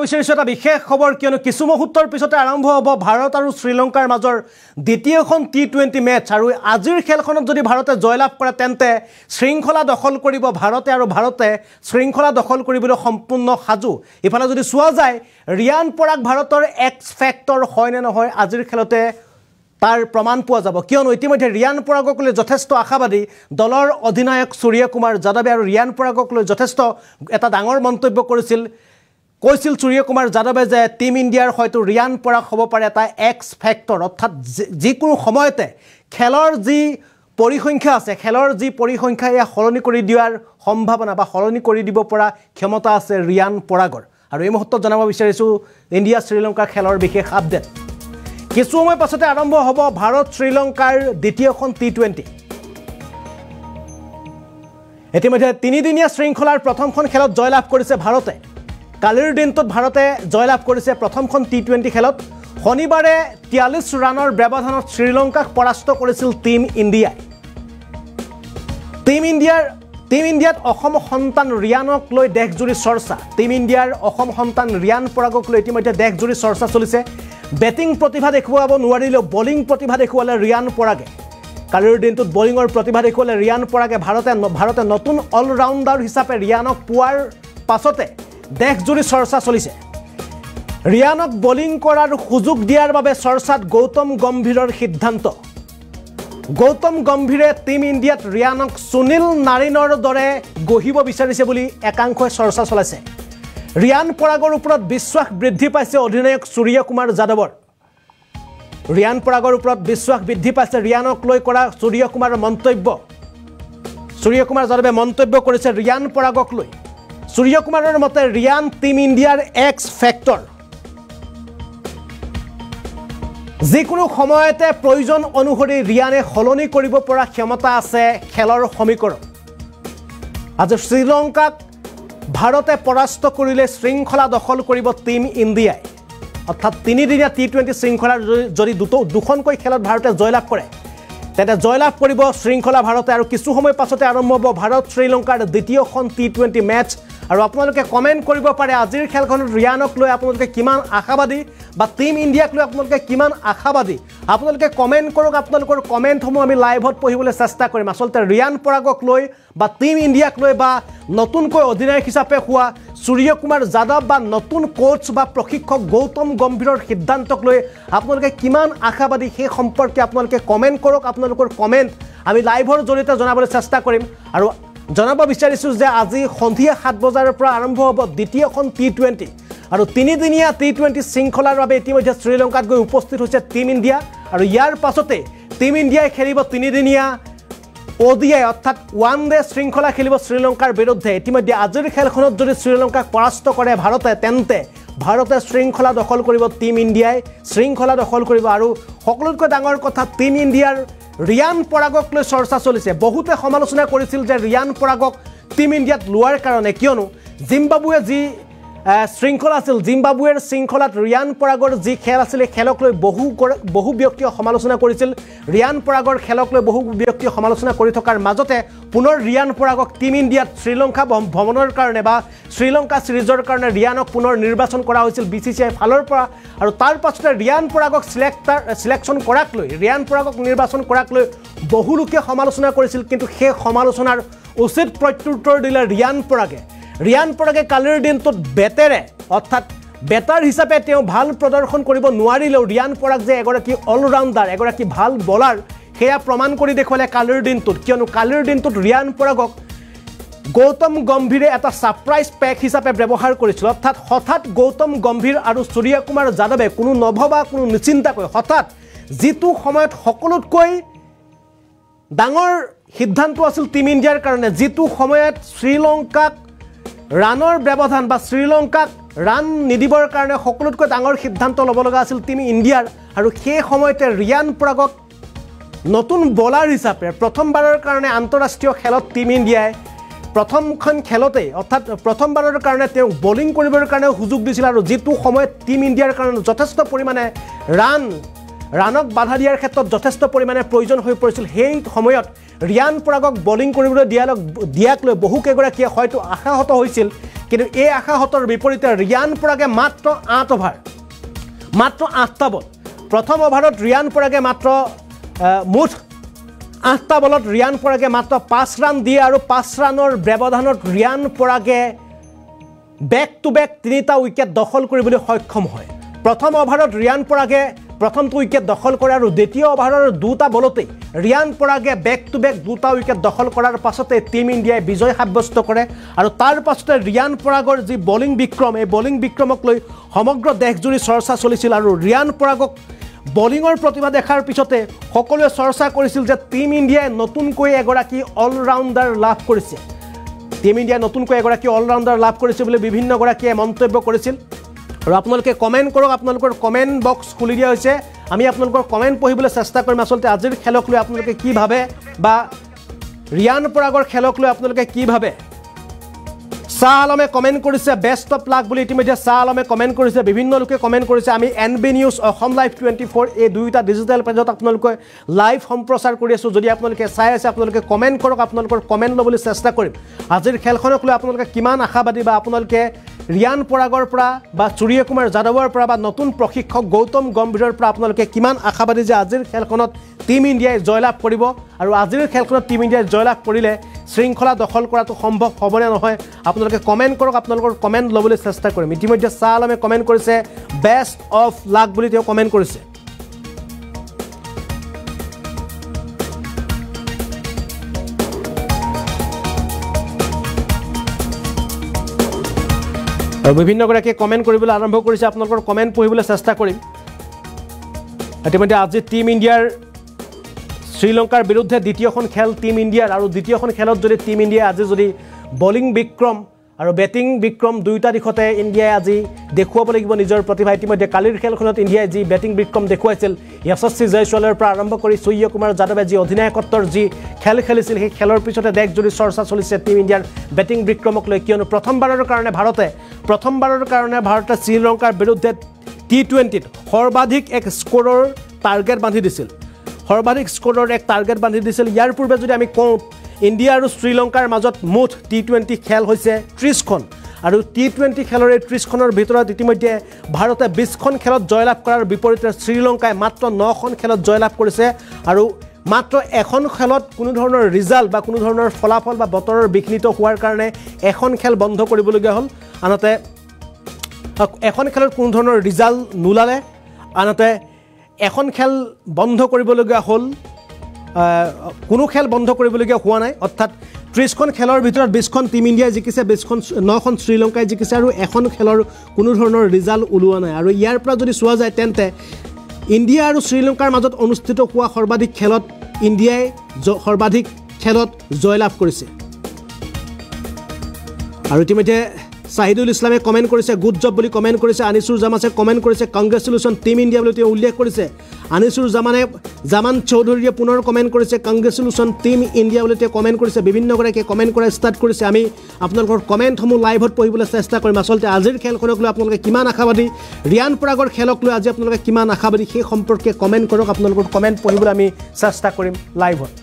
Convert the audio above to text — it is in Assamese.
বিচাৰিছো এটা বিশেষ খবৰ কিয়নো কিছু মুহূৰ্তৰ পিছতে আৰম্ভ হ'ব ভাৰত আৰু শ্ৰীলংকাৰ মাজৰ দ্বিতীয়খন টি20 মেচ আৰু আজিৰ খেলখনত যদি ভাৰতে জয়লাভ কৰে তেন্তে শৃংখলা দখল কৰিব ভাৰতে আৰু ভাৰতে শৃংখলা দখল কৰিবলৈ সম্পূৰ্ণ সাজু ইফালে যদি চোৱা যায় ৰিয়ান পৰাগ ভাৰতৰ এক্স ফেক্টৰ হয় নে নহয় আজিৰ খেলতে তাৰ প্ৰমাণ পোৱা যাব কিয়নো ইতিমধ্যে ৰিয়ান পৰাগক লৈ যথেষ্ট আশাবাদী দলৰ অধিনায়ক সূৰ্য কুমাৰ যাদৱে আৰু ৰিয়ান পৰাগক লৈ যথেষ্ট এটা ডাঙৰ মন্তব্য কৈছিল সূৰ্য কুমাৰ যাদৱে যে টিম ইণ্ডিয়াৰ হয়তো ৰিয়ান পৰাগ হ'ব পাৰে এটা এক্স ফেক্টৰ অৰ্থাৎ যিকোনো সময়তে খেলৰ যি পৰিসংখ্যা আছে খেলৰ যি পৰিসংখ্যা এয়া সলনি কৰি দিয়াৰ সম্ভাৱনা বা সলনি কৰি দিব পৰা ক্ষমতা আছে ৰিয়ান পৰাগৰ আৰু এই মুহূৰ্তত জনাব বিচাৰিছো ইণ্ডিয়া শ্ৰীলংকা খেলৰ বিশেষ আপডেট কিছু সময় পাছতে আৰম্ভ হ'ব ভাৰত শ্ৰীলংকাৰ দ্বিতীয়খন টি20 ইতিমধ্যে তিনিদিনীয়া শৃংখলাৰ প্ৰথমখন খেলত জয়লাভ কৰিছে ভাৰতে কালিৰ দিনটোত ভাৰতে জয়লাভ কৰিছে প্ৰথমখন টি20 খেলত শনিবাৰে 43 ৰানৰ ব্যৱধানত শ্ৰীলংকাক পৰাস্ত কৰিছিল টিম ইণ্ডিয়াই টিম ইণ্ডিয়াত অসম সন্তান ৰিয়ানক লৈ দেশজুৰি চৰ্চা টিম ইণ্ডিয়াৰ অসম সন্তান ৰিয়ান পৰাগক লৈ ইতিমধ্যে দেশজুৰি চৰ্চা চলিছে বেটিং প্ৰতিভা দেখুৱাব নোৱাৰিলেও বলিং প্ৰতিভা দেখুৱালে ৰিয়ান পৰাগে কালিৰ দিনটোত বলিঙৰ প্ৰতিভা দেখুৱালে ৰিয়ান পৰাগে ভাৰতে নতুন অলৰাউণ্ডাৰ হিচাপে ৰিয়ানক পোৱাৰ পাছতে দেশজুৰি চৰ্চা চলিছে ৰিয়ানক বলিং কৰাৰ সুযোগ দিয়াৰ বাবে চৰ্চাত গৌতম গম্ভীৰৰ সিদ্ধান্ত গৌতম গম্ভীৰে টিম ইণ্ডিয়াত ৰিয়ানক সুনীল নাৰিনৰ দৰে গঢ়িব বিচাৰিছে বুলি একাংশই চৰ্চা চলাইছে ৰিয়ান পৰাগৰ ওপৰত বিশ্বাস বৃদ্ধি পাইছে অধিনায়ক সূৰ্য কুমাৰ যাদৱৰ ৰিয়ান পৰাগৰ ওপৰত বিশ্বাস বৃদ্ধি পাইছে ৰিয়ানক লৈ কৰা সূৰ্য কুমাৰৰ মন্তব্য সূৰ্য কুমাৰ যাদৱে মন্তব্য কৰিছে ৰিয়ান পৰাগক লৈ সূৰ্য কুমাৰৰ মতে ৰিয়ান টিম ইণ্ডিয়াৰ এক্স ফেক্টৰ যিকোনো সময়তে প্ৰয়োজন অনুসৰি ৰিয়ানে সলনি কৰিব পৰা ক্ষমতা আছে খেলৰ সমীকৰণ আজি শ্ৰীলংকাক ভাৰতে পৰাস্ত কৰিলে শৃংখলা দখল কৰিব টিম ইণ্ডিয়াই অৰ্থাৎ তিনিদিনীয়া টি20 শৃংখলাৰ যদি দুখনকৈ খেলত ভাৰতে জয়লাভ কৰে তেন্তে জয়লাভ কৰিব শৃংখলা ভাৰতে আৰু কিছু সময় পাছতে আৰম্ভ হ'ব ভাৰত শ্ৰীলংকাৰ দ্বিতীয়খন টি20 মেচ আৰু আপোনালোকে কমেন্ট কৰিব পাৰে আজিৰ খেলখনত ৰিয়ানক লৈ আপোনালোকে কিমান আশাবাদী বা টিম ইণ্ডিয়াক লৈ আপোনালোকে কিমান আশাবাদী আপোনালোকে কমেন্ট কৰক আপোনালোকৰ কমেন্টসমূহ আমি লাইভত পঢ়িবলৈ চেষ্টা কৰিম আসলতে ৰিয়ান পৰাগক লৈ বা টিম ইণ্ডিয়াক লৈ বা নতুনকৈ অধিনায়ক হিচাপে হোৱা সূৰ্য কুমাৰ যাদৱ বা নতুন কোচ বা প্ৰশিক্ষক গৌতম গম্ভীৰৰ সিদ্ধান্তক লৈ আপোনালোকে কিমান আশাবাদী সেই সম্পৰ্কে আপোনালোকে কমেন্ট কৰক আপোনালোকৰ কমেন্ট আমি লাইভৰ জৰিয়তে জনাবলৈ চেষ্টা কৰিম আৰু জনাব বিচাৰিছো যে আজি সন্ধিয়া 7 বজাৰ পৰা আৰম্ভ হ'ব দ্বিতীয়খন টি20 আৰু তিনিদিনীয়া টি20 শৃংখলাৰ বাবে ইতিমধ্যে শ্ৰীলংকাত গৈ উপস্থিত হৈছে টিম ইণ্ডিয়া আৰু ইয়াৰ পাছতে টিম ইণ্ডিয়াই খেলিব তিনিদিনীয়া ওডিআই অৰ্থাৎ ওৱান ডে শৃংখলা খেলিব শ্ৰীলংকাৰ বিৰুদ্ধে ইতিমধ্যে আজিৰ খেলখনত যদি শ্ৰীলংকাক পৰাস্ত কৰে ভাৰতে তেন্তে ভাৰতে শৃংখলা দখল কৰিব টিম ইণ্ডিয়াই শৃংখলা দখল কৰিব আৰু সকলোতকৈ ডাঙৰ কথা টিম ইণ্ডিয়াৰ ৰিয়ান পৰাগক লৈ চৰ্চা চলিছে বহুতে সমালোচনা কৰিছিল যে ৰিয়ান পৰাগক টিম ইণ্ডিয়াত লোৱাৰ কাৰণে কিয়নো জিম্বাবুৱে যি শৃংখলা আছিল জিম্বাবুৱেৰ শৃংখলাত ৰিয়ান পৰাগৰ যি খেল আছিল খেলক লৈ বহু ব্যক্তিয়ে সমালোচনা কৰিছিল ৰিয়ান পৰাগৰ খেলক লৈ বহু ব্যক্তিয়ে সমালোচনা কৰি থকাৰ মাজতে পুনৰ ৰিয়ান পৰাগক টিম ইণ্ডিয়াত শ্ৰীলংকা ভ্ৰমণৰ কাৰণে বা শ্ৰীলংকা সিৰিজৰ কাৰণে ৰিয়ানক পুনৰ নিৰ্বাচন কৰা হৈছিল বিচিচিআই ফালৰ পৰা আৰু তাৰ পাছতে ৰিয়ান পৰাগক সিলেকশ্যন কৰাক লৈ ৰিয়ান পৰাগক নিৰ্বাচন কৰাক লৈ বহু লোকে সমালোচনা কৰিছিল কিন্তু সেই সমালোচনাৰ উচিত প্ৰত্যুত্তৰ দিলে ৰিয়ান পৰাগে কালিৰ দিনটোত বেটেৰে অৰ্থাৎ বেটাৰ হিচাপে তেওঁ ভাল প্ৰদৰ্শন কৰিব নোৱাৰিলেও ৰিয়ান পৰাগ যে এগৰাকী অলৰাউণ্ডাৰ এগৰাকী ভাল বলাৰ সেয়া প্ৰমাণ কৰি দেখুৱালে কালিৰ দিনটোত কিয়নো কালিৰ দিনটোত ৰিয়ান পৰাগক গৌতম গম্ভীৰে এটা ছাৰপ্ৰাইজ পেক হিচাপে ব্যৱহাৰ কৰিছিল অৰ্থাৎ হঠাৎ গৌতম গম্ভীৰ আৰু সূৰ্য কুমাৰ যাদৱে কোনো নভবা কোনো নিচিন্তাকৈ হঠাৎ যিটো সময়ত সকলোতকৈ ডাঙৰ সিদ্ধান্ত আছিল টিম ইণ্ডিয়াৰ কাৰণে যিটো সময়ত শ্ৰীলংকাক ৰানৰ ব্যৱধান বা শ্ৰীলংকাক ৰান নিদিবৰ কাৰণে সকলোতকৈ ডাঙৰ সিদ্ধান্ত ল'ব লগা আছিল টিম ইণ্ডিয়াৰ আৰু সেই সময়তে ৰিয়ান পৰাগক নতুন বলাৰ হিচাপে প্ৰথমবাৰৰ কাৰণে আন্তঃৰাষ্ট্ৰীয় খেলত টিম ইণ্ডিয়াই প্ৰথমখন খেলতে অৰ্থাৎ প্ৰথমবাৰৰ কাৰণে তেওঁ বলিং কৰিবৰ কাৰণে সুযোগ দিছিল আৰু যিটো সময়ত টিম ইণ্ডিয়াৰ কাৰণে যথেষ্ট পৰিমাণে ৰানক বাধা দিয়াৰ ক্ষেত্ৰত যথেষ্ট পৰিমাণে প্ৰয়োজন হৈ পৰিছিল সেই সময়ত ৰিয়ান পৰাগক বলিং কৰিবলৈ দিয়াক লৈ বহু কেইগৰাকীয়ে হয়তো আশাহত হৈছিল কিন্তু এই আশাহতৰ বিপৰীতে ৰিয়ান পৰাগে মাত্ৰ 8 অভাৰ মাত্ৰ 8টা বল প্ৰথম অভাৰত ৰিয়ান পৰাগে মাত্ৰ মুঠ 8টা বলত ৰিয়ান পৰাগে মাত্ৰ 5 ৰান দিয়ে আৰু 5 ৰানৰ ব্যৱধানত ৰিয়ান পৰাগে বেক টু বেক 3টা উইকেট দখল কৰিবলৈ সক্ষম হয় প্ৰথম অভাৰত ৰিয়ান পৰাগে প্ৰথমটো উইকেট দখল কৰে আৰু দ্বিতীয় অভাৰৰ 2টা বলতে ৰিয়ান পৰাগে বেক টু বেক 2টা উইকেট দখল কৰাৰ পাছতে টিম ইণ্ডিয়াই বিজয় সাব্যস্ত কৰে আৰু তাৰ পাছতে ৰিয়ান পৰাগৰ যি বলিং বিক্ৰম এই বলিং বিক্ৰমক লৈ সমগ্ৰ দেশজুৰি চৰ্চা চলিছিল আৰু ৰিয়ান পৰাগক বলিঙৰ প্ৰতিভা দেখাৰ পিছতে সকলোৱে চৰ্চা কৰিছিল যে টিম ইণ্ডিয়াই নতুনকৈ এগৰাকী অলৰাউণ্ডাৰ লাভ কৰিছে টিম ইণ্ডিয়াই নতুনকৈ এগৰাকী অলৰাউণ্ডাৰ লাভ কৰিছে বুলি বিভিন্ন গৰাকীয়ে মন্তব্য কৰিছিল আৰু আপোনালোকে কমেন্ট কৰক আপোনালোকৰ কমেন্ট বক্স খুলি দিয়া হৈছে আমি আপোনালোকৰ কমেন্ট পঢ়িবলৈ চেষ্টা কৰিম আসলতে আজিৰ খেলক লৈ আপোনালোকে কি ভাবে বা ৰিয়ান পৰাগৰ খেলক লৈ আপোনালোকে কি ভাবে শাহ আলমে কমেন্ট কৰিছে বেষ্ট অফ লাক বুলি ইতিমধ্যে শাহ আলমে কমেন্ট কৰিছে বিভিন্ন লোকে কমেন্ট কৰিছে আমি এনবি নিউজ অসম লাইভ 24 এই দুইটা ডিজিটেল পেজত আপোনালোকে লাইভ সম্প্ৰচাৰ কৰি আছো যদি আপোনালোকে চাই আছে আপোনালোকে কমেন্ট কৰক আপোনালোকৰ কমেন্ট লবলৈ চেষ্টা কৰিম আজিৰ খেলখনক লৈ আপোনালোকে কিমান আশাবাদী বা আপোনালোকে ৰিয়ান পৰাগৰ পৰা বা সূৰ্য কুমাৰ যাদৱৰ পৰা বা নতুন প্ৰশিক্ষক গৌতম গম্ভীৰৰ পৰা আপোনালোকে কিমান আশাবাদী যে আজিৰ খেলখনত টিম ইণ্ডিয়াই জয়লাভ কৰিব আৰু আজিৰ খেলখনত টিম ইণ্ডিয়াই জয়লাভ কৰিলে শৃংখলা দখল কৰাটো সম্ভৱ হ'বনে নহয় আপোনালোকে কমেন্ট কৰক আপোনালোকৰ কমেন্ট লবলৈ চেষ্টা কৰিম ইতিমধ্যে শাহ আলমে কমেন্ট কৰিছে বেষ্ট অফ লাক বুলি তেওঁ কমেন্ট কৰিছে আৰু বিভিন্ন গৰাকীয়ে কমেন্ট কৰিবলৈ আৰম্ভ কৰিছে আপোনালোকৰ কমেন্ট পঢ়িবলৈ চেষ্টা কৰিম ইতিমধ্যে আজি টিম ইণ্ডিয়াৰ শ্ৰীলংকাৰ বিৰুদ্ধে দ্বিতীয়খন খেল টিম ইণ্ডিয়াৰ আৰু দ্বিতীয়খন খেলত যদি টিম ইণ্ডিয়া আজি যদি বলিং বিক্ৰম আৰু বেটিং বিক্ৰম দুইটা দিশতে ইণ্ডিয়াই আজি দেখুৱাব লাগিব নিজৰ প্ৰতিভা ইতিমধ্যে কালিৰ খেলখনত ইণ্ডিয়াই যি বেটিং বিক্ৰম দেখুৱাইছিল য়শস্বী জয়সৱালৰ পৰা আৰম্ভ কৰি সূৰ্য কুমাৰ যাদৱে যি অধিনায়কত্বৰ যি খেল খেলিছিল সেই খেলৰ পিছতে দেশজুৰি চৰ্চা চলিছে টিম ইণ্ডিয়াৰ বেটিং বিক্ৰমক লৈ কিয়নো প্ৰথমবাৰৰ কাৰণে ভাৰতে শ্ৰীলংকাৰ বিৰুদ্ধে টি20ত সৰ্বাধিক এক স্কোৰৰ টাৰ্গেট বান্ধি দিছিল ইয়াৰ পূৰ্বে যদি আমি কওঁ ইণ্ডিয়া আৰু শ্ৰীলংকাৰ মাজত মুঠ টি20 খেল হৈছে 30খন আৰু টি20 খেলৰ এই 30খনৰ ভিতৰত ইতিমধ্যে ভাৰতে 20খন খেলত জয়লাভ কৰাৰ বিপৰীতে শ্ৰীলংকাই মাত্ৰ 9খন খেলত জয়লাভ কৰিছে আৰু মাত্ৰ এখন খেলত কোনো ধৰণৰ ৰিজাল্ট বা কোনো ধৰণৰ ফলাফল বা বতৰৰ বিঘ্নিত হোৱাৰ কাৰণে এখন খেল বন্ধ কৰিবলগীয়া হ'ল আনহাতে এখন খেলত কোনো ধৰণৰ ৰিজাল্ট নোলালে আনহাতে এখন খেল বন্ধ কৰিবলগীয়া হ'ল কোনো খেল বন্ধ কৰিবলগীয়া হোৱা নাই অৰ্থাৎ 30খন খেলৰ ভিতৰত 20খন টিম ইণ্ডিয়াই জিকিছে 9খন শ্ৰীলংকাই জিকিছে আৰু এখন খেলৰ কোনো ধৰণৰ ৰিজাল্ট ওলোৱা নাই আৰু ইয়াৰ পৰা যদি চোৱা যায় তেন্তে ইণ্ডিয়া আৰু শ্ৰীলংকাৰ মাজত অনুষ্ঠিত হোৱা সৰ্বাধিক খেলত ইণ্ডিয়াই সৰ্বাধিক খেলত জয়লাভ কৰিছে আৰু ইতিমধ্যে শাহিদুল ইছলামে কমেন্ট কৰিছে গুড জব বুলি কমেন্ট কৰিছে আনিছুৰ জামানে কমেন্ট কৰিছে কংগ্ৰেচুলেশ্যন টিম ইণ্ডিয়া বুলি তেওঁ উল্লেখ কৰিছে আনিছুৰ জামান চৌধুৰীয়ে পুনৰ কমেন্ট কৰিছে কংগ্ৰেচুলেশ্যন টিম ইণ্ডিয়া বুলি তেওঁ কমেন্ট কৰিছে বিভিন্ন গৰাকীয়ে কমেন্ট কৰা ষ্টাৰ্ট কৰিছে আমি আপোনালোকৰ কমেন্টসমূহ লাইভত পঢ়িবলৈ চেষ্টা কৰিম আসলতে আজিৰ খেলখনক লৈ আপোনালোকে কিমান আশাবাদী ৰিয়ান পৰাগৰ খেলক লৈ আজি আপোনালোকে কিমান আশাবাদী সেই সম্পৰ্কে কমেন্ট কৰক আপোনালোকৰ কমেন্ট পঢ়িবলৈ আমি চেষ্টা কৰিম লাইভত